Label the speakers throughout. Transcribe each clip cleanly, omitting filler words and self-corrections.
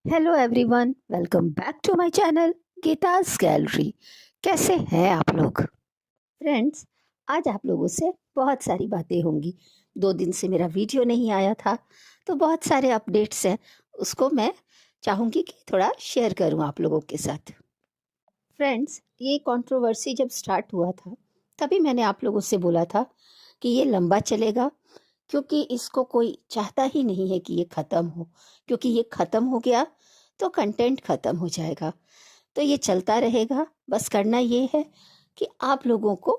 Speaker 1: Hello everyone, welcome back to my channel Geeta's Gallery. कैसे हैं आप लोग? फ्रेंड्स, आज आप लोगों से बहुत सारी बातें होंगी। 2 दिन से मेरा वीडियो नहीं आया था, तो बहुत सारे अपडेट्स हैं। उसको मैं चाहूँगी कि थोड़ा शेयर करूँ आप लोगों के साथ। फ्रेंड्स, ये कंट्रोवर्सी जब स्टार्ट हुआ था, तभी मैंने आप लोगों से बोला था कि ये लंबा चलेगा, क्योंकि इसको कोई चाहता ही नहीं है कि ये ख़त्म हो। क्योंकि ये ख़त्म हो गया तो कंटेंट ख़त्म हो जाएगा। तो ये चलता रहेगा। बस करना ये है कि आप लोगों को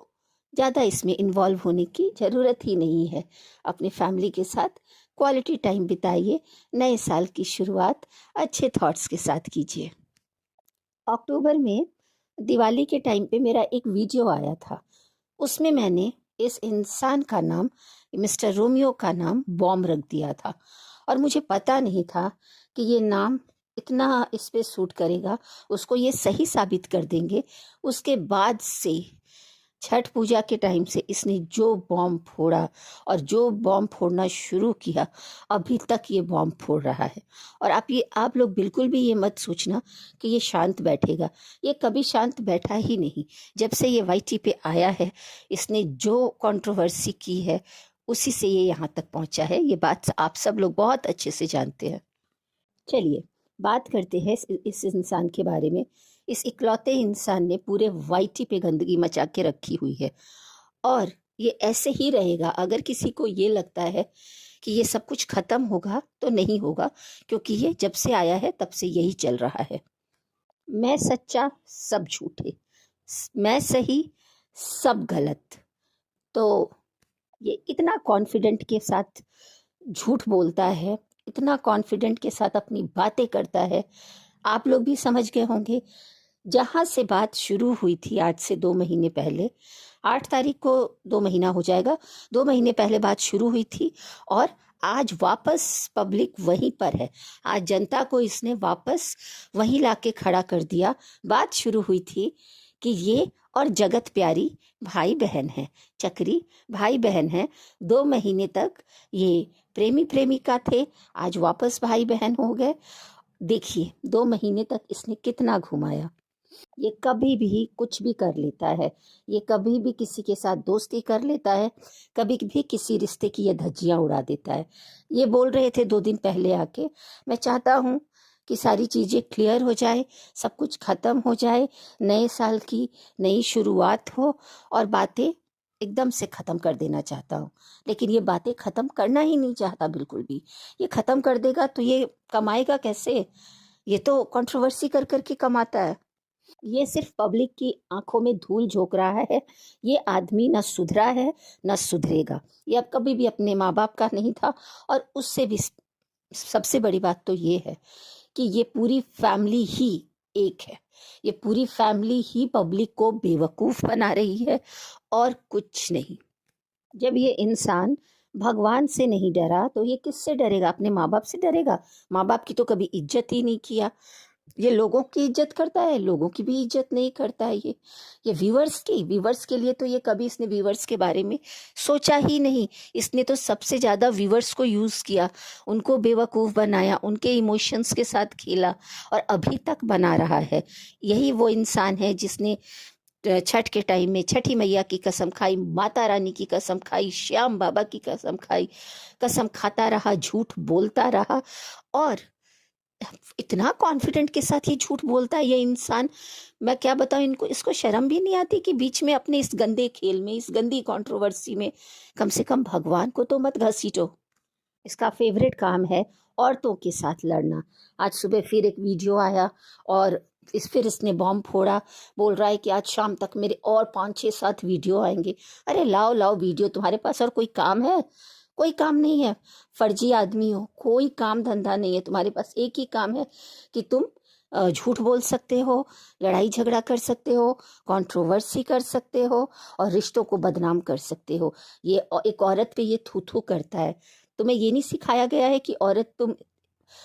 Speaker 1: ज़्यादा इसमें इन्वॉल्व होने की ज़रूरत ही नहीं है। अपनी फैमिली के साथ क्वालिटी टाइम बिताइए। नए साल की शुरुआत अच्छे थॉट्स के साथ कीजिए। अक्टूबर में दिवाली के टाइम पे मेरा एक वीडियो आया था। उसमें मैंने इस इंसान का नाम, मिस्टर रोमियो का नाम बॉम्ब रख दिया था। और मुझे पता नहीं था कि ये नाम इतना इस पे सूट करेगा, उसको ये सही साबित कर देंगे। उसके बाद से छठ पूजा के टाइम से इसने जो बॉम्ब फोड़ा और जो बॉम्ब फोड़ना शुरू किया, अभी तक ये बॉम्ब फोड़ रहा है। और आप लोग बिल्कुल भी ये मत सोचना कि ये शांत बैठेगा। ये कभी शांत बैठा ही नहीं। जब से ये वाईटी पे आया है, इसने जो कंट्रोवर्सी की है, उसी से ये यहाँ तक पहुँचा है। ये बात आप सब लोग बहुत अच्छे से जानते हैं। चलिए बात करते हैं इस इंसान के बारे में। इस इकलौते इंसान ने पूरे वाईटी पे गंदगी मचा के रखी हुई है, और ये ऐसे ही रहेगा। अगर किसी को ये लगता है कि ये सब कुछ खत्म होगा, तो नहीं होगा, क्योंकि ये जब से आया है तब से यही चल रहा है। मैं सच्चा, सब झूठे। मैं सही, सब गलत। तो ये इतना कॉन्फिडेंट के साथ झूठ बोलता है, इतना कॉन्फिडेंट के साथ अपनी बातें करता है। आप लोग भी समझ गए होंगे। जहाँ से बात शुरू हुई थी आज से 2 महीने पहले, 8 तारीख को 2 महीना हो जाएगा। 2 महीने पहले बात शुरू हुई थी, और आज वापस पब्लिक वहीं पर है। आज जनता को इसने वापस वहीं लाके खड़ा कर दिया। बात शुरू हुई थी कि ये और जगत प्यारी भाई बहन है, चक्री भाई बहन है। 2 महीने तक ये प्रेमी प्रेमिका थे, आज वापस भाई बहन हो गए। देखिए 2 महीने तक इसने कितना घुमाया। ये कभी भी कुछ भी कर लेता है। ये कभी भी किसी के साथ दोस्ती कर लेता है, कभी भी किसी रिश्ते की ये धज्जियां उड़ा देता है। ये बोल रहे थे 2 दिन पहले आके, मैं चाहता हूँ कि सारी चीज़ें क्लियर हो जाए, सब कुछ ख़त्म हो जाए, नए साल की नई शुरुआत हो, और बातें एकदम से ख़त्म कर देना चाहता हूँ। लेकिन ये बातें ख़त्म करना ही नहीं चाहता बिल्कुल भी। ये ख़त्म कर देगा तो ये कमाएगा कैसे? ये तो कंट्रोवर्सी कर करके कमाता है। ये सिर्फ पब्लिक की आंखों में धूल झोंक रहा है। ये आदमी न सुधरा है, न सुधरेगा। ये अब कभी भी अपने माँ बाप का नहीं था। और उससे भी सबसे बड़ी बात तो ये है कि ये पूरी फैमिली ही एक है। ये पूरी फैमिली ही पब्लिक को बेवकूफ बना रही है, और कुछ नहीं। जब ये इंसान भगवान से नहीं डरा, तो ये किससे डरेगा? अपने माँ बाप से डरेगा। माँ बाप की तो कभी इज्जत ही नहीं किया। ये लोगों की इज्जत करता है, लोगों की भी इज्जत नहीं करता है। ये व्यूवर्स के लिए तो ये कभी इसने व्यूवर्स के बारे में सोचा ही नहीं। इसने तो सबसे ज़्यादा व्यूवर्स को यूज़ किया, उनको बेवकूफ़ बनाया, उनके इमोशंस के साथ खेला, और अभी तक बना रहा है। यही वो इंसान है जिसने छठ के टाइम में छठी मैया की कसम खाई, माता रानी की कसम खाई, श्याम बाबा की कसम खाई। कसम खाता रहा, झूठ बोलता रहा, और इतना कॉन्फिडेंट के साथ ये झूठ बोलता है ये इंसान। मैं क्या बताऊं, इनको इसको शर्म भी नहीं आती कि बीच में अपने इस गंदे खेल में, इस गंदी कंट्रोवर्सी में कम से कम भगवान को तो मत घसीटो। इसका फेवरेट काम है औरतों के साथ लड़ना। आज सुबह फिर एक वीडियो आया, और फिर इसने बॉम्ब फोड़ा। बोल रहा है कि आज शाम तक मेरे और 5 6 7 वीडियो आएंगे। अरे लाओ लाओ वीडियो, तुम्हारे पास और कोई काम है? कोई काम नहीं है। फर्जी आदमी हो, कोई काम धंधा नहीं है तुम्हारे पास। एक ही काम है कि तुम झूठ बोल सकते हो, लड़ाई झगड़ा कर सकते हो, कंट्रोवर्सी कर सकते हो, और रिश्तों को बदनाम कर सकते हो। ये एक औरत पे ये थू थू करता है। तुम्हें ये नहीं सिखाया गया है कि औरत तुम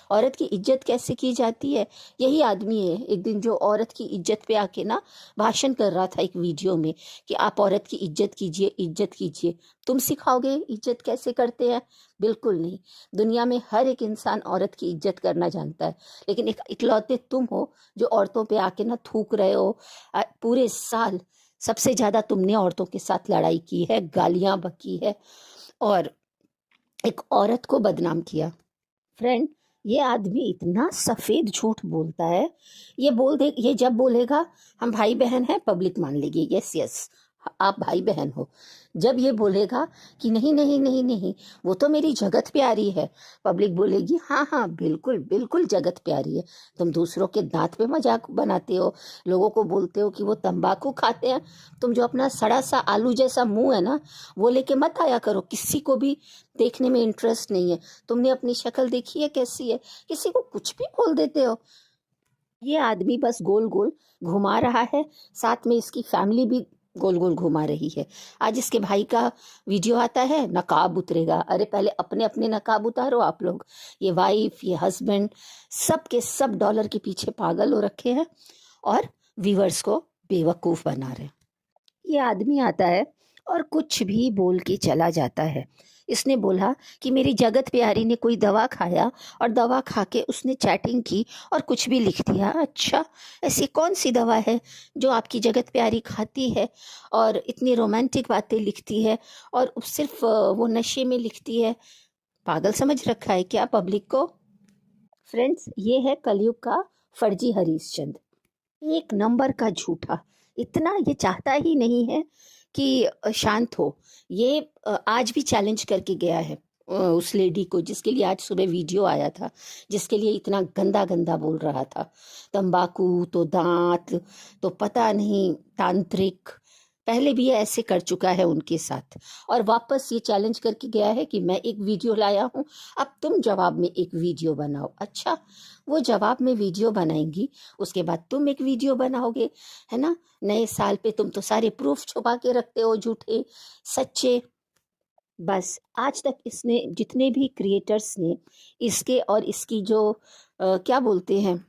Speaker 1: औरत की इज्जत कैसे की जाती है, यही आदमी है एक दिन जो औरत की इज्जत पे आके ना भाषण कर रहा था एक वीडियो में कि आप औरत की इज्जत कीजिए, इज्जत कीजिए। तुम सिखाओगे इज्जत कैसे करते हैं? बिल्कुल नहीं। दुनिया में हर एक इंसान औरत की इज्जत करना जानता है, लेकिन एक इकलौते तुम हो जो औरतों पे आके ना थूक रहे हो। पूरे साल सबसे ज्यादा तुमने औरतों के साथ लड़ाई की है, गालियां बकी है और एक औरत को बदनाम किया। फ्रेंड, ये आदमी इतना सफेद झूठ बोलता है। ये जब बोलेगा हम भाई बहन हैं, पब्लिक मान लेगी यस यस आप भाई बहन हो। जब ये बोलेगा कि नहीं नहीं नहीं नहीं वो तो मेरी जगत प्यारी है, पब्लिक बोलेगी हाँ हाँ बिल्कुल बिल्कुल जगत प्यारी है। तुम दूसरों के दांत पे मजाक बनाते हो, लोगों को बोलते हो कि वो तंबाकू खाते हैं। तुम जो अपना सड़ा सा आलू जैसा मुंह है ना, वो लेके मत आया करो, किसी को भी देखने में इंटरेस्ट नहीं है। तुमने अपनी शक्ल देखी है कैसी है, किसी को कुछ भी बोल देते हो। ये आदमी बस गोल गोल घुमा रहा है, साथ में इसकी फैमिली भी गोल गोल घुमा रही है। आज इसके भाई का वीडियो आता है, नकाब उतरेगा। अरे पहले अपने अपने नकाब उतारो आप लोग। ये वाइफ, ये हस्बैंड, सब के सब डॉलर के पीछे पागल हो रखे हैं और व्यूअर्स को बेवकूफ बना रहे हैं। ये आदमी आता है और कुछ भी बोल के चला जाता है। इसने बोला कि मेरी जगत प्यारी ने कोई दवा खाया और दवा खा के उसने चैटिंग की और कुछ भी लिख दिया। अच्छा, ऐसी कौन सी दवा है जो आपकी जगत प्यारी खाती है और इतनी रोमांटिक बातें लिखती है और सिर्फ वो नशे में लिखती है? पागल समझ रखा है क्या पब्लिक को? फ्रेंड्स, ये है कलयुग का फर्जी हरीशचंद्र, एक नंबर का झूठा। इतना ये चाहता ही नहीं है कि शांत हो। ये आज भी चैलेंज करके गया है उस लेडी को जिसके लिए आज सुबह वीडियो आया था, जिसके लिए इतना गंदा गंदा बोल रहा था। तंबाकू तो दांत तो पता नहीं तांत्रिक, पहले भी ये ऐसे कर चुका है उनके साथ और वापस ये चैलेंज करके गया है कि मैं एक वीडियो लाया हूँ, अब तुम जवाब में एक वीडियो बनाओ। अच्छा, वो जवाब में वीडियो बनाएंगी, उसके बाद तुम एक वीडियो बनाओगे, है ना? नए साल पे तुम तो सारे प्रूफ छुपा के रखते हो, झूठे सच्चे। बस आज तक इसने जितने भी क्रिएटर्स ने इसके और इसकी जो क्या बोलते हैं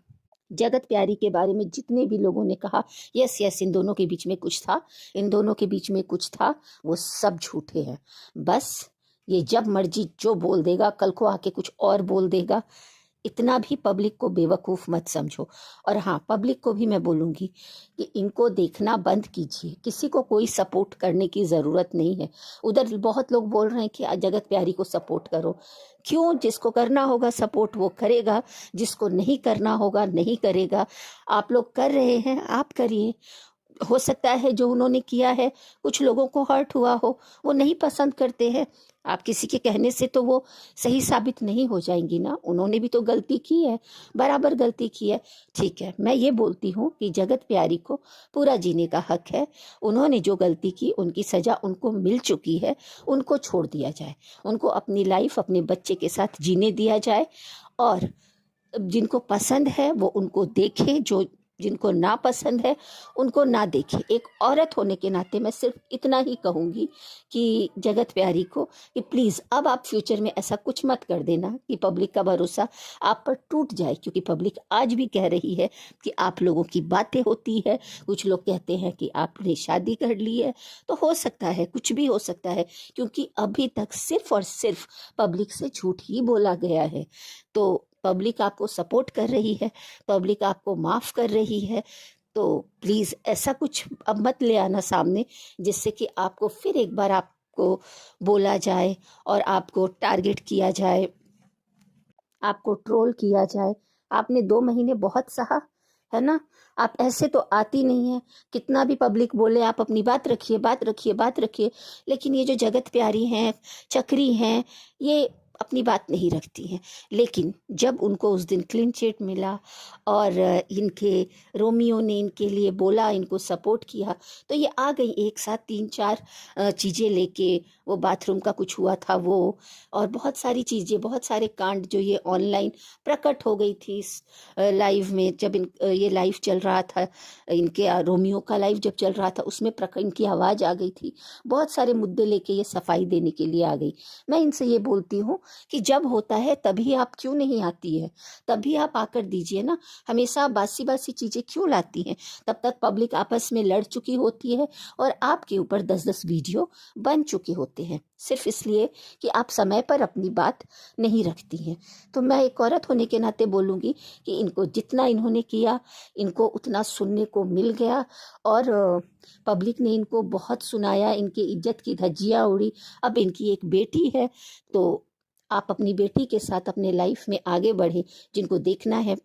Speaker 1: जगत प्यारी के बारे में जितने भी लोगों ने कहा यस यस इन दोनों के बीच में कुछ था, इन दोनों के बीच में कुछ था, वो सब झूठे हैं। बस ये जब मर्जी जो बोल देगा, कल को आके कुछ और बोल देगा। इतना भी पब्लिक को बेवकूफ मत समझो। और हाँ, पब्लिक को भी मैं बोलूंगी कि इनको देखना बंद कीजिए, किसी को कोई सपोर्ट करने की ज़रूरत नहीं है। उधर बहुत लोग बोल रहे हैं कि जगत प्यारी को सपोर्ट करो। क्यों? जिसको करना होगा सपोर्ट वो करेगा, जिसको नहीं करना होगा नहीं करेगा। आप लोग कर रहे हैं, आप करिए। हो सकता है जो उन्होंने किया है कुछ लोगों को हर्ट हुआ हो, वो नहीं पसंद करते हैं। आप किसी के कहने से तो वो सही साबित नहीं हो जाएंगी ना, उन्होंने भी तो गलती की है, बराबर गलती की है। ठीक है, मैं ये बोलती हूँ कि जगत प्यारी को पूरा जीने का हक है। उन्होंने जो गलती की उनकी सजा उनको मिल चुकी है, उनको छोड़ दिया जाए, उनको अपनी लाइफ अपने बच्चे के साथ जीने दिया जाए। और जिनको पसंद है वो उनको देखे, जो जिनको ना पसंद है उनको ना देखे। एक औरत होने के नाते मैं सिर्फ इतना ही कहूँगी कि जगत प्यारी को कि प्लीज़ अब आप फ्यूचर में ऐसा कुछ मत कर देना कि पब्लिक का भरोसा आप पर टूट जाए, क्योंकि पब्लिक आज भी कह रही है कि आप लोगों की बातें होती है। कुछ लोग कहते हैं कि आपने शादी कर ली है, तो हो सकता है, कुछ भी हो सकता है, क्योंकि अभी तक सिर्फ और सिर्फ पब्लिक से झूठ ही बोला गया है। तो पब्लिक आपको सपोर्ट कर रही है, पब्लिक आपको माफ़ कर रही है, तो प्लीज़ ऐसा कुछ अब मत ले आना सामने जिससे कि आपको फिर एक बार आपको बोला जाए और आपको टारगेट किया जाए, आपको ट्रोल किया जाए। आपने 2 महीने बहुत सहा है ना, आप ऐसे तो आती नहीं है। कितना भी पब्लिक बोले आप अपनी बात रखिए, बात रखिए, बात रखिए, लेकिन ये जो जगत प्यारी हैं, चक्री हैं, ये अपनी बात नहीं रखती हैं। लेकिन जब उनको उस दिन क्लीन चिट मिला और इनके रोमियो ने इनके लिए बोला, इनको सपोर्ट किया, तो ये आ गई एक साथ 3-4 चीज़ें लेके। वो बाथरूम का कुछ हुआ था वो, और बहुत सारी चीज़ें, बहुत सारे कांड जो ये ऑनलाइन प्रकट हो गई थी इस लाइव में। जब ये लाइव चल रहा था, इनके रोमियो का लाइव जब चल रहा था, उसमें इनकी आवाज़ आ गई थी। बहुत सारे मुद्दे लेके ये सफाई देने के लिए आ गई। मैं इनसे ये बोलती हूँ कि जब होता है तभी आप क्यों नहीं आती है, तभी आप आकर दीजिए ना। हमेशा आप बासी बासी चीज़ें क्यों लाती हैं? तब तक पब्लिक आपस में लड़ चुकी होती है और आपके ऊपर 10-10 वीडियो बन चुके होते हैं, सिर्फ इसलिए कि आप समय पर अपनी बात नहीं रखती हैं। तो मैं एक औरत होने के नाते बोलूँगी कि इनको जितना इन्होंने किया, इनको उतना सुनने को मिल गया और पब्लिक ने इनको बहुत सुनाया, इनकी इज्जत की धज्जियाँ उड़ी। अब इनकी एक बेटी है, तो आप अपनी बेटी के साथ अपने लाइफ में आगे बढ़ें। जिनको देखना है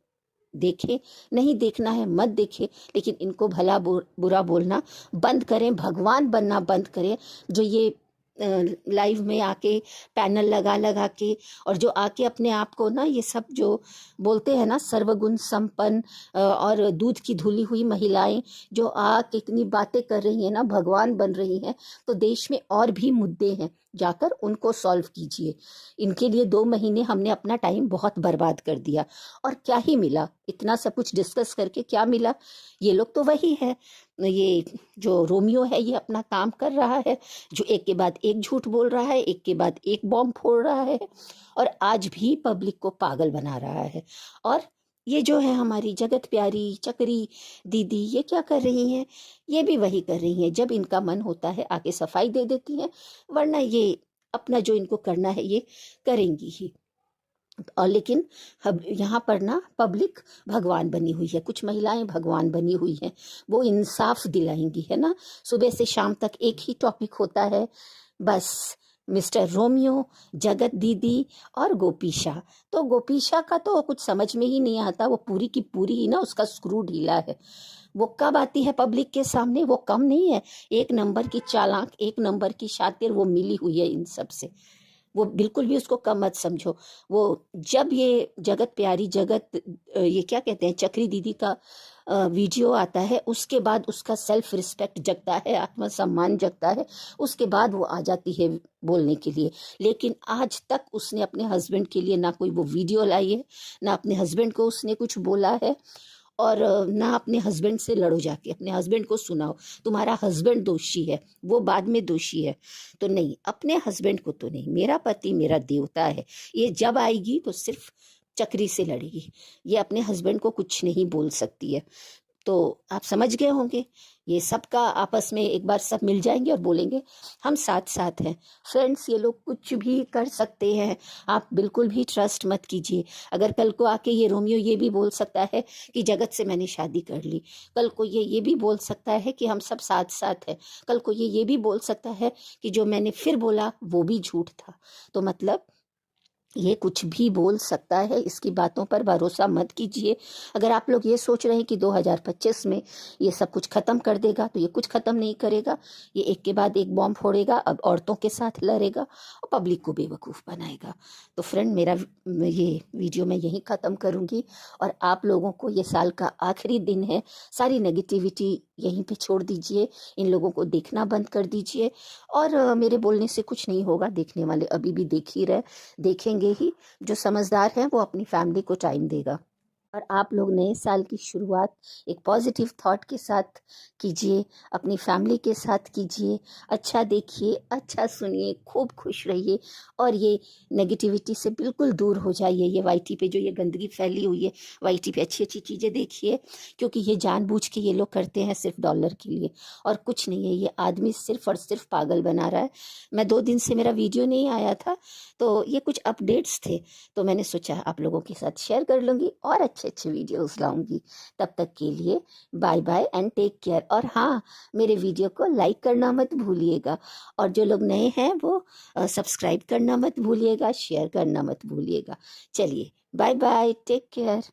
Speaker 1: देखें, नहीं देखना है मत देखें, लेकिन इनको भला बुरा बोलना बंद करें, भगवान बनना बंद करें। जो ये लाइव में आके पैनल लगा लगा के और जो आके अपने आप को ना ये सब जो बोलते हैं ना सर्वगुण संपन्न और दूध की धुली हुई महिलाएं जो आके इतनी बातें कर रही हैं ना, भगवान बन रही हैं, तो देश में और भी मुद्दे हैं, जाकर उनको सॉल्व कीजिए। इनके लिए 2 महीने हमने अपना टाइम बहुत बर्बाद कर दिया और क्या ही मिला? इतना सब कुछ डिस्कस करके क्या मिला? ये लोग तो वही है, ये जो रोमियो है ये अपना काम कर रहा है, जो एक के बाद एक झूठ बोल रहा है, एक के बाद एक बॉम्ब फोड़ रहा है और आज भी पब्लिक को पागल बना रहा है। और ये जो है हमारी जगत प्यारी चक्री दीदी, ये क्या कर रही हैं? ये भी वही कर रही हैं, जब इनका मन होता है आके सफाई दे देती हैं, वरना ये अपना जो इनको करना है ये करेंगी ही। और लेकिन अब यहाँ पर ना पब्लिक भगवान बनी हुई है, कुछ महिलाएं भगवान बनी हुई हैं, वो इंसाफ दिलाएंगी, है ना। सुबह से शाम तक एक ही टॉपिक होता है, बस मिस्टर रोमियो, जगत दीदी और गोपीशा। तो गोपीशा का तो कुछ समझ में ही नहीं आता, वो पूरी की पूरी ही ना उसका स्क्रू ढीला है। वो कब आती है पब्लिक के सामने? वो कम नहीं है, 1 नंबर की चालाक, 1 नंबर की शातिर वो मिली हुई है इन सब से। वो बिल्कुल भी उसको कम मत समझो। वो जब ये जगत प्यारी जगत ये क्या कहते हैं चक्री दीदी का वीडियो आता है, उसके बाद उसका सेल्फ रिस्पेक्ट जगता है, आत्मसम्मान जगता है, उसके बाद वो आ जाती है बोलने के लिए। लेकिन आज तक उसने अपने हस्बैंड के लिए ना कोई वो वीडियो लाई है, ना अपने हस्बैंड को उसने कुछ बोला है और ना अपने हस्बैंड से लड़ो, जाके अपने हस्बैंड को सुनाओ तुम्हारा हस्बैंड दोषी है, वो बाद में दोषी है। तो नहीं, अपने हस्बैंड को तो नहीं, मेरा पति मेरा देवता है, ये जब आएगी तो सिर्फ चक्री से लड़ेगी, ये अपने हस्बैंड को कुछ नहीं बोल सकती है। तो आप समझ गए होंगे, ये सबका आपस में एक बार सब मिल जाएंगे और बोलेंगे हम साथ साथ हैं। फ्रेंड्स, ये लोग कुछ भी कर सकते हैं, आप बिल्कुल भी ट्रस्ट मत कीजिए। अगर कल को आके ये रोमियो ये भी बोल सकता है कि जगत से मैंने शादी कर ली, कल को ये भी बोल सकता है कि हम सब साथ साथ हैं, कल को ये भी बोल सकता है कि जो मैंने फिर बोला वो भी झूठ था। तो मतलब ये कुछ भी बोल सकता है, इसकी बातों पर भरोसा मत कीजिए। अगर आप लोग ये सोच रहे हैं कि 2025 में ये सब कुछ ख़त्म कर देगा, तो ये कुछ ख़त्म नहीं करेगा। ये एक के बाद एक बॉम्ब फोड़ेगा, अब औरतों के साथ लड़ेगा और पब्लिक को बेवकूफ़ बनाएगा। तो फ्रेंड, मेरा ये वीडियो मैं यहीं ख़त्म करूँगी और आप लोगों को ये साल का आखिरी दिन है, सारी नेगेटिविटी यहीं पे छोड़ दीजिए, इन लोगों को देखना बंद कर दीजिए। और मेरे बोलने से कुछ नहीं होगा, देखने वाले अभी भी देख ही रहे, देखेंगे ही। जो समझदार है वो अपनी फैमिली को टाइम देगा। और आप लोग नए साल की शुरुआत एक पॉजिटिव थॉट के साथ कीजिए, अपनी फैमिली के साथ कीजिए, अच्छा देखिए, अच्छा सुनिए, खूब खुश रहिए और ये नेगेटिविटी से बिल्कुल दूर हो जाइए। ये वाईटी पे जो ये गंदगी फैली हुई है, वाईटी पे अच्छी अच्छी चीज़ें देखिए, क्योंकि ये जानबूझ के ये लोग करते हैं सिर्फ डॉलर के लिए और कुछ नहीं है। ये आदमी सिर्फ और सिर्फ पागल बना रहा है। मैं 2 दिन से मेरा वीडियो नहीं आया था, तो ये कुछ अपडेट्स थे, तो मैंने सोचा आप लोगों के साथ शेयर कर लूँगी और अच्छे अच्छे वीडियोस लाऊंगी। तब तक के लिए bye bye and take care. और हाँ, मेरे वीडियो को लाइक करना मत भूलिएगा और जो लोग नए हैं वो सब्सक्राइब करना मत भूलिएगा, शेयर करना मत भूलिएगा। चलिए बाय बाय, टेक केयर।